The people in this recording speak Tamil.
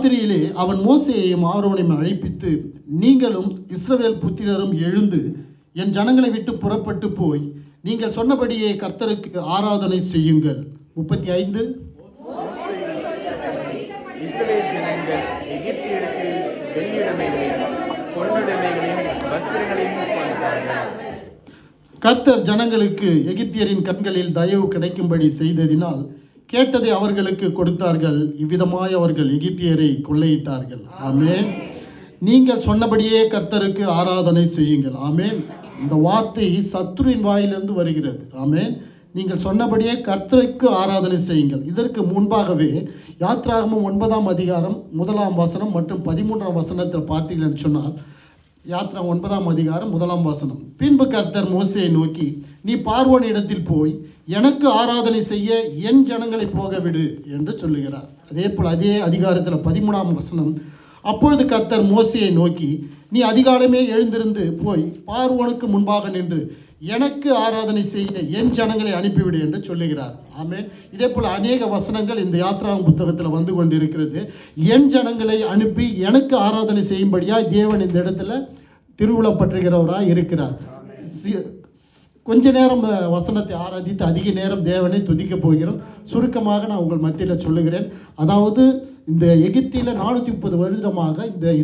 ராத்திரியிலே அவன் மோசேயையும் ஆரோனையும் அழைப்பித்து, நீங்களும் இஸ்ரவேல் புத்திரரும் எழுந்து என் ஜனங்களை விட்டு புறப்பட்டு போய் நீங்கள் சொன்னபடியே கர்த்தருக்கு ஆராதனை செய்யுங்கள். 35. இஸ்ரவேல் ஜனங்கள் எகிப்தியருக்கு வெள்ளியுடைமைகளையும் பொன்னுடைமைகளையும் வஸ்திரங்களையும் கொண்டார்கள். கர்த்தர் ஜனங்களுக்கு எகிப்தியரின் கண்களில் தயவு கிடைக்கும்படி செய்ததினால் கேட்டதை அவர்களுக்கு கொடுத்தார்கள். இவ்விதமாய் அவர்கள் எகிப்தியரை கொள்ளையிட்டார்கள். ஆமென். நீங்கள் சொன்னபடியே கர்த்தருக்கு ஆராதனை செய்யுங்கள். ஆமென். இந்த வார்த்தை சத்துருவின் வாயிலிருந்து வருகிறது. ஆமென். நீங்கள் சொன்னபடியே கர்த்தருக்கு ஆராதனை செய்யுங்கள். இதற்கு முன்பாகவே யாத்ராகமம் 9ஆம் அதிகாரம் 1ஆம் வசனம் மற்றும் 13ஆம் வசனத்தில் பார்த்தீர்கள் என்று சொன்னால், யாத்ரா 9ஆம் அதிகாரம் 1ஆம் வசனம், பின்பு கர்த்தர் மோசேயை நோக்கி, நீ பார்வோன் இடத்தில் போய் எனக்கு ஆராதனை செய்ய என் ஜனங்களை போக விடு என்று சொல்லுகிறார். அதே போல் அதே அதிகாரத்தில் 13ஆம் வசனம், அப்பொழுது கர்த்தர் மோசேயை நோக்கி, நீ அதிகாலமே எழுந்திருந்து போய் பார்வோனுக்கு முன்பாக நின்று எனக்கு ஆராதனை செய்ய என் ஜனங்களை அனுப்பிவிடு என்று சொல்லுகிறார். ஆமென். இதே போல் அநேக வசனங்கள் இந்த யாத்ராகம் புத்தகத்தில் வந்து கொண்டிருக்கிறது. என் ஜனங்களை அனுப்பி எனக்கு ஆராதனை செய்யும்படியாக தேவன் இந்த இடத்துல திருவுளம் பற்றுகிறவராக இருக்கிறார். கொஞ்ச நேரம் வசனத்தை ஆராதித்து அதிக நேரம் தேவனை துதிக்க போகிறோம். சுருக்கமாக நான் உங்கள் மத்தியில் சொல்லுகிறேன். அதாவது இந்த எகிப்தில் 430 வருடமாக இந்த